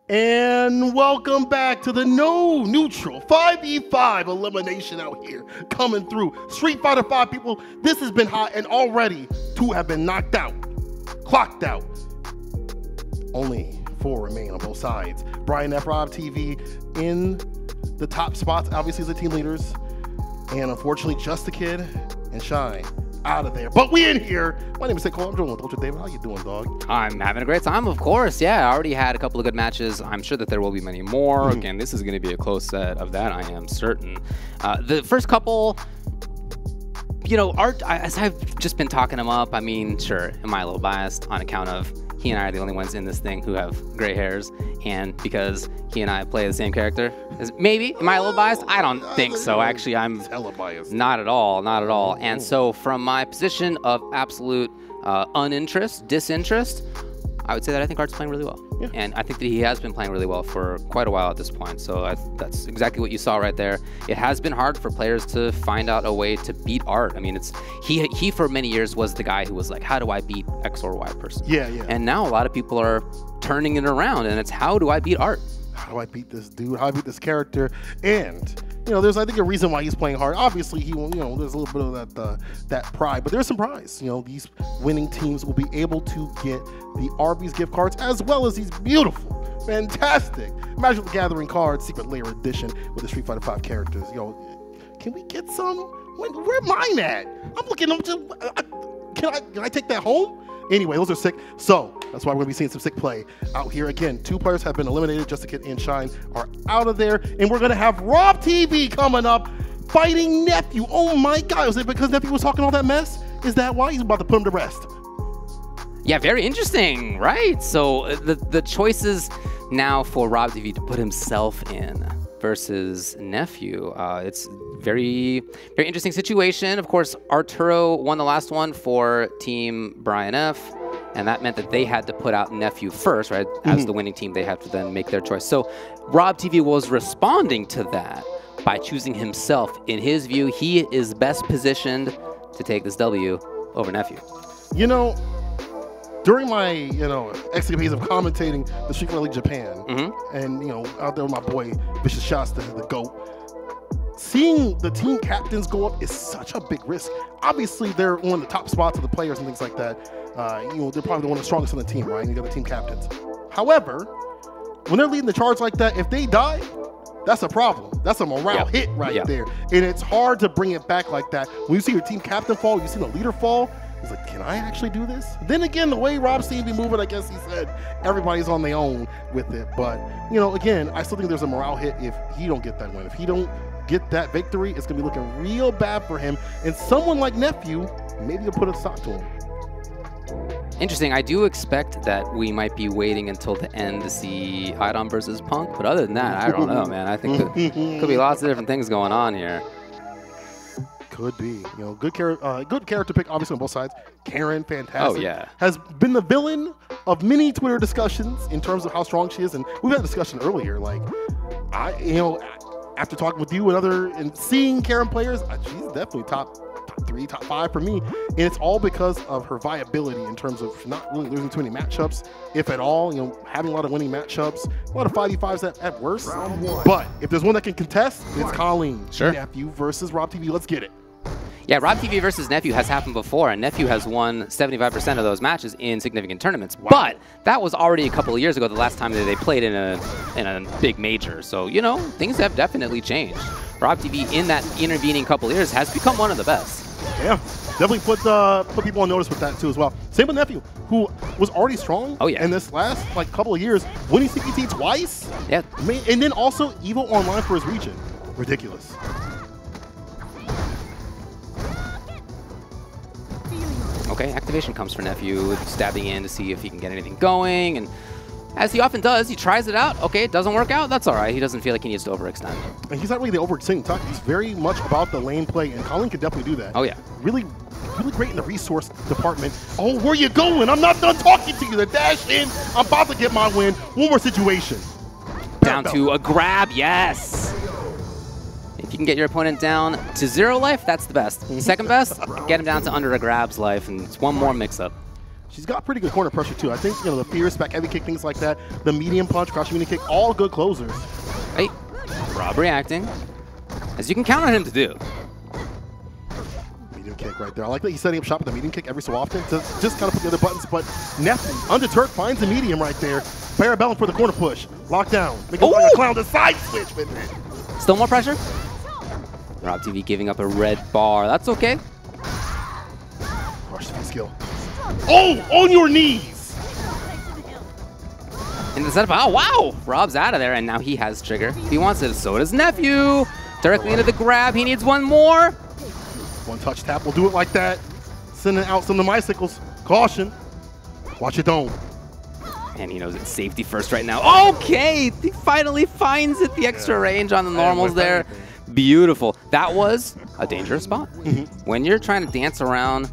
And welcome back to the no neutral 5v5 elimination out here coming through. Street Fighter 5 people, this has been hot and already 2 have been knocked out, clocked out. Only 4 remain on both sides. Brian F. RobTV in the top spots, obviously as the team leaders. And unfortunately, Just the Kid and Shine out of there. But we in here. My name is Kolin. I'm joined with Ultra David. How you doing, dog? I'm having a great time, of course. Yeah, I already had a couple of good matches. I'm sure that there will be many more. Again, this is going to be a close set of that, I am certain. The first couple, you know, as I've just been talking him up, I mean, sure, am I a little biased on account of he and I are the only ones in this thing who have gray hairs, and because he and I play the same character? Maybe. Am I a little biased? I don't think so. Actually, I'm hella biased. Not at all. Not at all. And so from my position of absolute disinterest, I would say that I think Art's playing really well. Yeah. And I think that he has been playing really well for quite a while at this point. So that's exactly what you saw right there. It has been hard for players to find out a way to beat Art. I mean, he for many years was the guy who was like, how do I beat X or Y person? Yeah, yeah. And now a lot of people are turning it around, and it's how do I beat Art? How do I beat this dude? How do I beat this character? And you know, there's I think a reason why he's playing hard. Obviously, he will. You know, there's a little bit of that pride, but there's some prize. You know, these winning teams will be able to get the Arby's gift cards as well as these beautiful, fantastic Magic the Gathering cards, Secret Lair edition with the Street Fighter 5 characters. Yo, can we get some? Where mine at? I'm looking up to. Can I take that home? Anyway, those are sick. So that's why we're gonna be seeing some sick play out here. Again, 2 players have been eliminated. Just the Kid and Shine are out of there. And we're gonna have RobTV coming up fighting Nephew. Oh my God, was it because Nephew was talking all that mess? Is that why? He's about to put him to rest. Yeah, very interesting, right? So the choices now for RobTV to put himself in versus Nephew. It's very interesting situation. Of course, Arturo won the last one for Team Brian F, and that meant that they had to put out Nephew first, right? As the winning team, they had to then make their choice. So RobTV was responding to that by choosing himself. In his view, he is best positioned to take this W over Nephew. You know, during my, escapades of commentating the Street Fighter League Japan, and, out there with my boy, Vicious Shots, the GOAT, seeing the team captains go up is such a big risk. Obviously, they're one of the top spots of the players and things like that. They're probably one of the strongest on the team, right? And you got the team captains. However, when they're leading the charge like that, if they die, that's a problem. That's a morale hit right there. And it's hard to bring it back like that. When you see your team captain fall, you see the leader fall, he's like, can I actually do this? Then again, the way Rob seemed to be moving, I guess he said everybody's on their own with it. But, again, I still think there's a morale hit if he don't get that win. If he don't get that victory, it's going to be looking real bad for him. And someone like Nephew, maybe you'll put a stop to him. Interesting. I do expect that we might be waiting until the end to see Idom versus Punk. But other than that, I don't know, man. I think could be lots of different things going on here. Could be, good character pick, obviously on both sides. Karin, fantastic. Oh yeah, has been the villain of many Twitter discussions in terms of how strong she is, and we've had a discussion earlier. Like, after talking with you and seeing Karin players, she's definitely top 3, top 5 for me, and it's all because of her viability in terms of not really losing too many matchups, if at all. Having a lot of winning matchups, a lot of 5v5s at worst. But if there's one that can contest, it's Kolin. Sure. Nephew versus RobTV. Let's get it. Yeah, RobTV versus Nephew has happened before, and Nephew has won 75% of those matches in significant tournaments. Wow. But that was already a couple of years ago, the last time that they played in a big major. So, things have definitely changed. RobTV in that intervening couple of years has become one of the best. Yeah, definitely put people on notice with that too as well. Same with Nephew, who was already strong. Oh yeah. In this last couple of years, winning CPT twice. Yeah. And then also Evo Online for his region. Ridiculous. Okay, activation comes for Nephew, stabbing in to see if he can get anything going, and as he often does, he tries it out. Okay, it doesn't work out. That's all right. He doesn't feel like he needs to overextend. And he's not really the overextending type. He's very much about the lane play, and Kolin can definitely do that. Oh yeah. Really great in the resource department. Oh, where you going? I'm not done talking to you. The dash in. I'm about to get my win. One more situation. Down to a grab. Yes. If you can get your opponent down to 0 life, that's the best. Second best, get him down to under a grab's life, and it's one more mix-up. She's got pretty good corner pressure too. I think, you know, the fierce back heavy kick, things like that, the medium punch, crouching medium kick, all good closers. Hey, Rob reacting, as you can count on him to do. Medium kick right there. I like that he's setting up shop with the medium kick every so often to just kind of put the other buttons, but Nephew, undeterred, finds the medium right there. Parabellum for the corner push. Locked down. Make him like a clown to side switch with it. Still more pressure? RobTV giving up a red bar. That's okay. Rush to skill. Oh, on your knees! In the setup, oh wow! Rob's out of there, and now he has trigger. If he wants it, so does Nephew. Directly into the grab, he needs one more. One touch tap will do it like that. Sending out some of the bicycles. Caution. Watch it don't. And he knows it's safety first right now. Okay, he finally finds it, the extra range on the normals there. Beautiful. That was a dangerous spot. When you're trying to dance around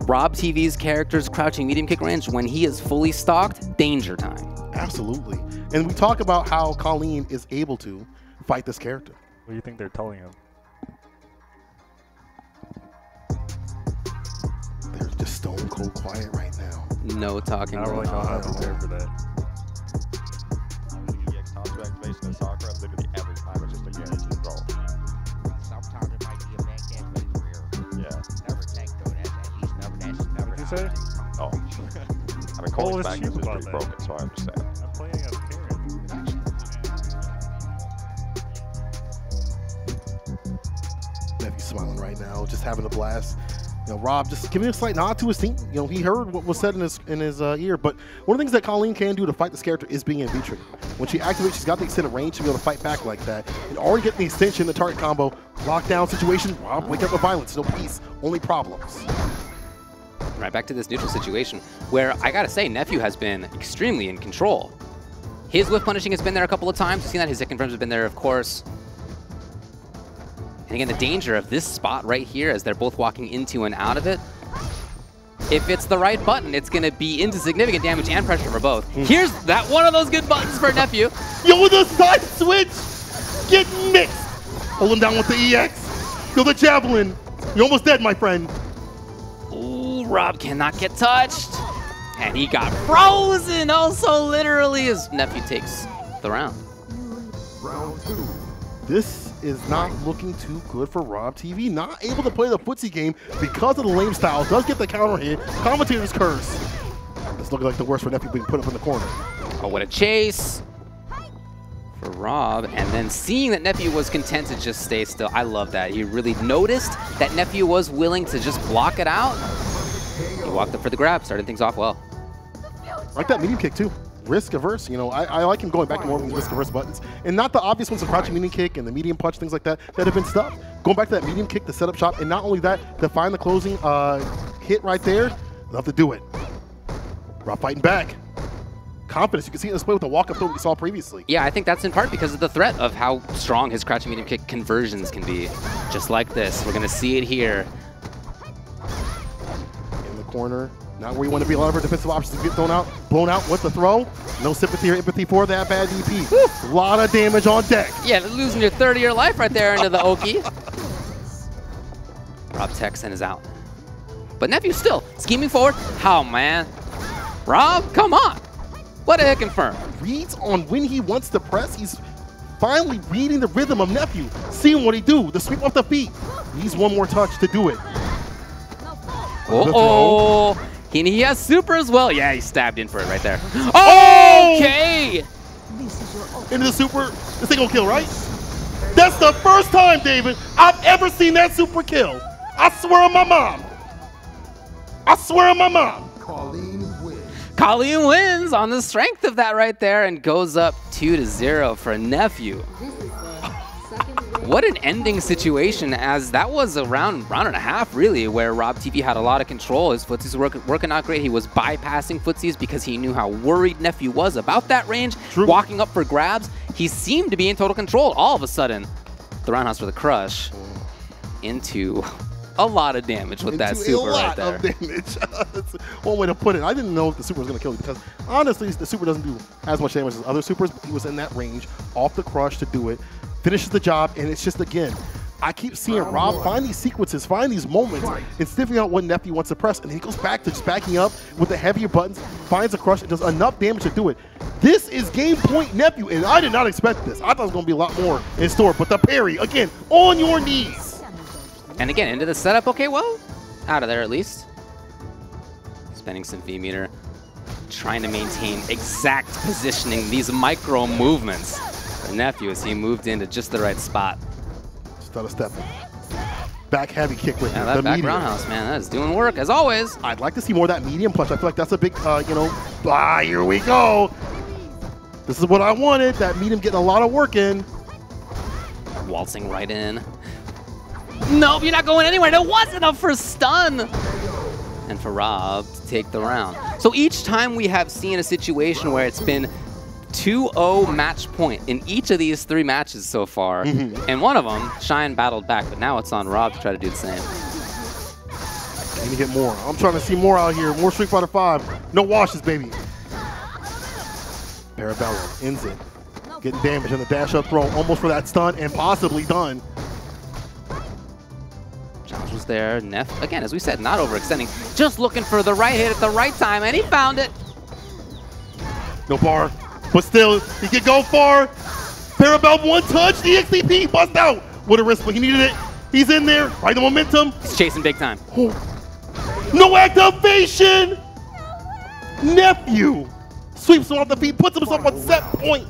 RobTV's character's crouching medium kick range, when he is fully stocked, danger time. Absolutely. And we talk about how Kolin is able to fight this character. What do you think they're telling him? They're just stone cold quiet right now. No talking. I don't really know how to prepare for that. Activation of soccer, literally every time it's just a guaranteed goal. Sometimes it might be a bad catch career. Yeah. Never tank though. He's never. What'd you say? Oh. I mean, Colin's back is pretty broken, so I understand. I'm playing as Karin. Nephew's smiling right now, just having a blast. You know, Rob just giving a slight nod to his team. You know, he heard what was said in his ear. But one of the things that Kolin can do to fight this character is being in V trigger. When she activates, she's got the extended range to be able to fight back like that. And already get the extension, the target combo, lockdown situation. Rob, wake up with violence, no peace, only problems. Right back to this neutral situation where I gotta say, Nephew has been extremely in control. His whiff punishing has been there a couple of times. We've seen that his hit confirms have been there, of course. And again, the danger of this spot right here as they're both walking into and out of it. If it's the right button, it's going to be into significant damage and pressure for both. Here's that one of those good buttons for Nephew. Yo, with a side switch, get mixed. Hold him down with the EX. Yo, the javelin. You're almost dead, my friend. Ooh, Rob cannot get touched. And he got frozen also literally as Nephew takes the round. Round 2. This is not looking too good for RobTV. Not able to play the footsie game because of the lame style. Does get the counter hit. Commentator's curse. It's looking like the worst for Nephew being put up in the corner. Oh, what a chase for Rob. And then seeing that Nephew was content to just stay still. I love that. He really noticed that Nephew was willing to just block it out. He walked up for the grab, started things off well. Like that medium kick too. Risk averse, you know, I like him going back to more of these risk averse buttons, and not the obvious ones, the crouching medium kick and the medium punch, things like that have been stuff. Going back to that medium kick, the setup shot, and not only that, to find the closing hit right there, love to do it. Rob fighting back. Confidence, you can see in this play with the walk up throw we saw previously. Yeah, I think that's in part because of the threat of how strong his crouching medium kick conversions can be. Just like this, we're gonna see it here. In the corner. Not where you want to be. A lot of our defensive options get blown out with the throw. No sympathy or empathy for that bad DP. A lot of damage on deck. Yeah, losing your 30 of your life right there into the Oki. Rob Texan is out. But Nephew still scheming forward. How, man? Rob, come on. Let it confirm. Reads on when he wants to press. He's finally reading the rhythm of Nephew. Seeing what he do. The sweep off the feet. Needs one more touch to do it. Uh-oh. He has super as well. Yeah, he stabbed in for it right there. Oh! Okay! Into the super. This ain't gonna kill, right? That's the first time, David, I've ever seen that super kill. I swear on my mom. I swear on my mom. Kolin wins on the strength of that right there and goes up 2-0 for Nephew. What an ending situation, as that was a round and a half, really, where RobTV had a lot of control. His footsies were working out great. He was bypassing footsies because he knew how worried Nephew was about that range. True. Walking up for grabs, he seemed to be in total control. All of a sudden, the roundhouse for the crush into a lot of damage with that super right there. A lot of damage. That's one way to put it. I didn't know if the super was going to kill you because, honestly, the super doesn't do as much damage as other supers, but he was in that range off the crush to do it. Finishes the job, and it's just, again, I keep seeing Rob find these sequences, find these moments, and sniffing out what Nephew wants to press, and he goes back to just backing up with the heavier buttons, finds a crush, and does enough damage to do it. This is game point Nephew, and I did not expect this. I thought it was going to be a lot more in store, but the parry, again, on your knees. And again, into the setup. Okay, well, out of there at least. Spending some V-meter, trying to maintain exact positioning, these micro movements for Nephew as he moved into just the right spot. Start stepping. Back heavy kick with Yeah, the that back medium. roundhouse, man, that is doing work as always. I'd like to see more of that medium punch. I feel like that's a big, here we go. This is what I wanted. That medium getting a lot of work in. Waltzing right in. Nope, you're not going anywhere. There was enough for stun. And for Rob to take the round. So each time we have seen a situation where it's been 2-0 match point in each of these 3 matches so far. And one of them, Shine battled back, but now it's on Rob to try to do the same. Need to get more. I'm trying to see more out here. More Street Fighter 5. No washes, baby. Parabellum ends it. Getting damage on the dash up throw. Almost for that stun and possibly done. Challenge was there. Neff, again, as we said, not overextending. Just looking for the right hit at the right time, and he found it. No bar. But still, he can go far. Parabellum one touch. The XTP bust out. What a risk, but he needed it. He's in there. Right, the momentum. He's chasing big time. Oh. No activation. Nephew sweeps him off the feet, puts himself on set point.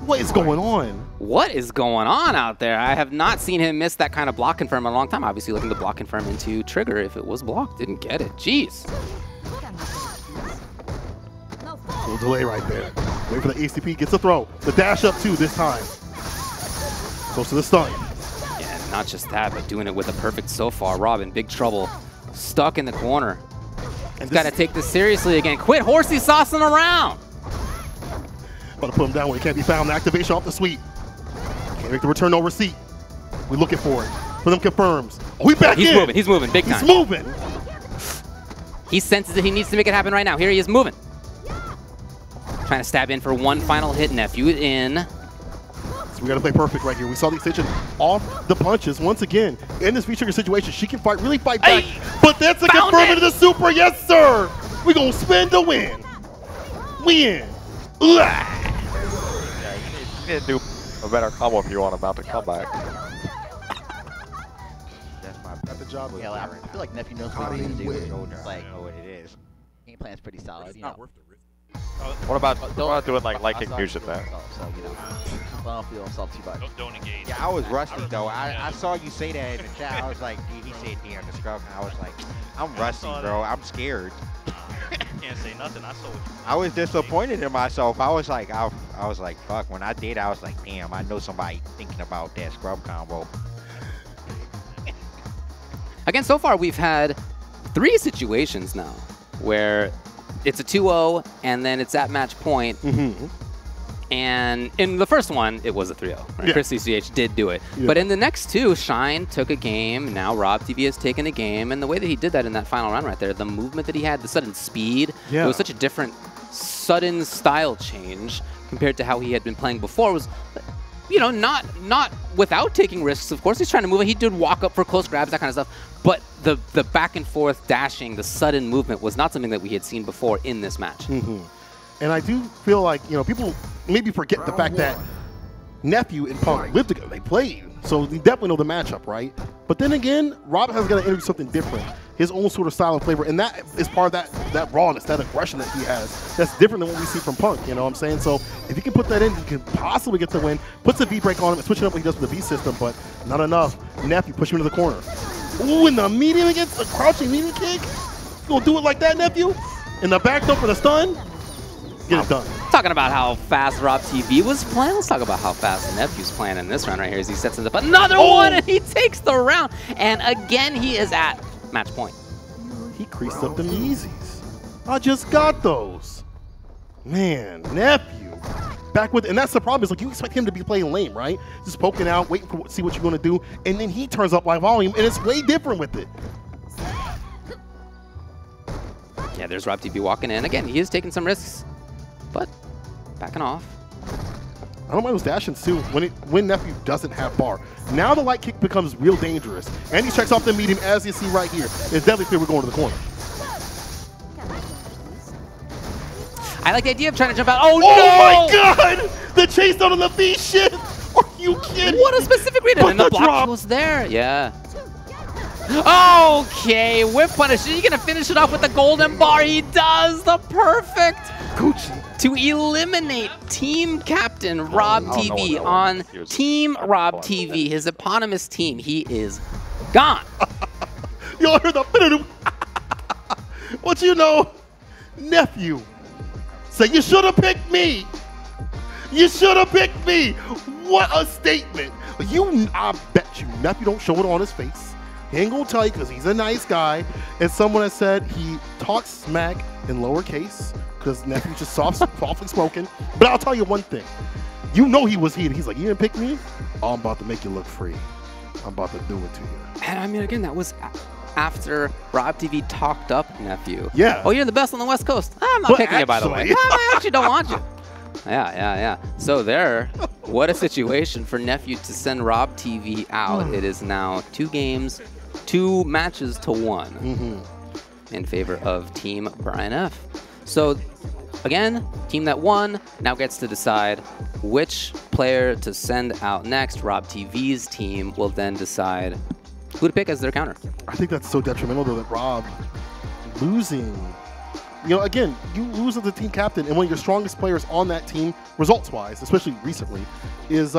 What is going on? What is going on out there? I have not seen him miss that kind of block confirm in a long time. Obviously looking to block confirm into trigger if it was blocked. Didn't get it. Jeez. A little delay right there. Wait for the ACP, gets a throw. The dash up too this time. Goes to the stun. Yeah, not just that, but doing it with a perfect so far. Rob in big trouble. Stuck in the corner. He's got to take this seriously again. Quit horsey saucing around. About to put him down where he can't be found. Activation off the sweep. Can't make the return, no receipt. We're looking for it. For them confirms. Oh, he back in. He's moving. He's moving big time. He's moving. He senses that he needs to make it happen right now. Here he is moving. Trying to stab in for one final hit. Nephew in. So we got to play perfect right here. We saw the extension off the punches once again. In this V-trigger situation, she can fight, really fight back. Hey, but that's a found confirm it. into the super. Yes, sir. We're going to spin to win. Win. You need to do a better combo if you want to mount a comeback. That's my Got the job with yeah, Karin. I feel like Nephew knows what he's doing. It's like, know what it is. Game plan's pretty solid, you know. What about doing like liking music then? So, you know, I don't feel himself too much. Don't engage. Yeah, I was rusty though. I saw you say that in the chat. I was like, he said here in the scrub, and I was like, I'm rusty, bro. I'm scared. Can't say nothing. I saw what you. I was disappointed in myself. I was like, fuck. When I did, I was like, damn, I know somebody thinking about that scrub combo. Again, so far we've had 3 situations now where it's a 2-0 and then it's at match point. And in the first one, it was a 3-0. Right? Yeah. Chris CCH did do it. Yeah. But in the next 2, Shine took a game. Now RobTV has taken a game. And the way that he did that in that final round right there, the movement that he had, the sudden speed, it was such a different, sudden style change compared to how he had been playing before. It was, you know, not without taking risks, of course. He's trying to move. He did walk up for close grabs, that kind of stuff. But the back and forth dashing, the sudden movement was not something that we had seen before in this match. And I do feel like, you know, people maybe forget the fact that Nephew and Punk lived together. They played. So they definitely know the matchup, right? But then again, Rob has got to introduce something different. His own sort of style and flavor. And that is part of that rawness, that aggression that he has. That's different than what we see from Punk, you know what I'm saying? So if he can put that in, he can possibly get the win. Puts a V-break on him and switching up what he does with the V-system, but not enough. Nephew push him into the corner. Ooh, in the medium against a crouching medium kick. You gonna do it like that, Nephew? In the back though for the stun? Get it done. Talking about how fast RobTV was playing, let's talk about how fast Nephew's playing in this round right here as he sets it up another one and he takes the round. And again, he is at match point. He creased up them Yeezys. I just got those. Man, Nephew. Back with, and that's the problem, is like you expect him to be playing lame, right? Just poking out, waiting for see what you're gonna do, and then he turns up live volume, and it's way different with it. Yeah, there's RobTV walking in. Again, he is taking some risks, but backing off. I don't mind those dash-ins too when Nephew doesn't have bar. Now the light kick becomes real dangerous. And he checks off the medium, as you see right here. It's definitely clear we're going to the corner. I like the idea of trying to jump out. Oh, Oh no! my god! The chase down on the V shit! Are you kidding? What a specific read. But And the the block drop. was there. Yeah. Okay, whip punish. Is he going to finish it off with the golden bar? He does. The perfect. Gucci. To eliminate Team Captain RobTV no. on Here's Team having fun with RobTV, his eponymous team. He is gone. Y'all heard the what you know? Nephew. Say, you should have picked me. You should have picked me. What a statement. I bet you Nephew don't show it on his face. He ain't gonna tell you because he's a nice guy. And someone has said he talks smack in lowercase because Nephew's just softly spoken. But I'll tell you one thing. You know he was heated. He's like, you didn't pick me? Oh, I'm about to make you look free. I'm about to do it to you. And I mean, again, that was after RobTV talked up Nephew. Yeah. Oh, you're the best on the West Coast. I'm not But picking you, by the way. actually- I actually don't want you. Yeah. So there, what a situation for Nephew to send RobTV out. It is now 2 games, 2 matches to 1 in favor of Team Brian F. So again, team that won now gets to decide which player to send out next. RobTV's team will then decide who to pick as their counter. I think that's so detrimental though that Rob losing. You know, again, you lose as a team captain, and one of your strongest players on that team, results-wise, especially recently, is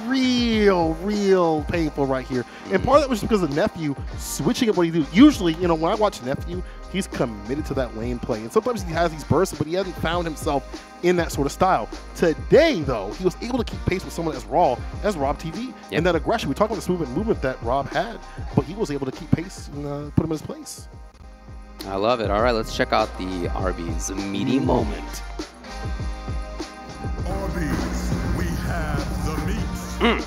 real painful right here. And part of that was just because of Nephew switching up what he do. Usually, you know, when I watch Nephew, he's committed to that lane play, and sometimes he has these bursts, but he hasn't found himself in that sort of style. Today, though, he was able to keep pace with someone as raw as RobTV, and that aggression. We talked about this movement that Rob had, but he was able to keep pace and put him in his place. I love it. All right, let's check out the Arby's meaty moment. Arby's, we have the meat.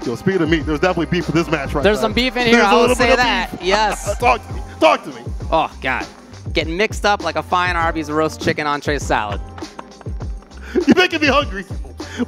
Yo, speaking of meat, there's definitely beef for this match right There's now. some beef in here, There's a I will little say bit of that. beef. Yes. Talk to me. Talk to me. Oh, God. Getting mixed up like a fine Arby's roast chicken entree salad. You're making me hungry.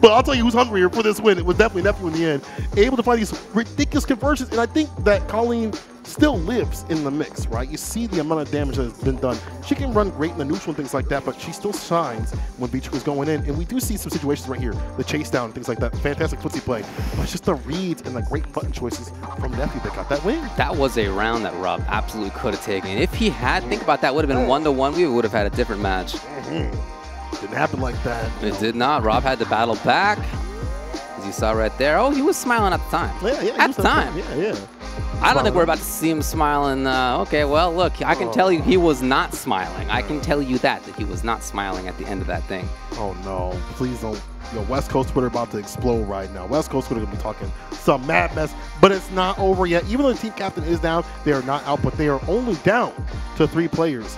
But I'll tell you who's hungrier for this win. It was definitely Nephew in the end. Able to find these ridiculous conversions, and I think that Kolin still lives in the mix, right? You see the amount of damage that has been done. She can run great in the neutral and things like that, but she still shines when Beach is going in. And we do see some situations right here, the chase down and things like that. Fantastic footsie play. But it's just the reads and the great button choices from Nephew that got that win. That was a round that Rob absolutely could have taken. If he had, think about that, would have been 1-1. We would have had a different match. Didn't happen like that. It did not. Rob had to battle back, as you saw right there. Oh, he was smiling at the time. Yeah, At the time. Yeah. I don't think we're about to see him smiling. Okay, well, look, I can tell you he was not smiling. I can tell you that he was not smiling at the end of that thing. Oh, no. Please don't. You know, West Coast Twitter about to explode right now. West Coast Twitter going to be talking some mad mess, but it's not over yet. Even though the team captain is down, they are not out, but they are only down to 3 players.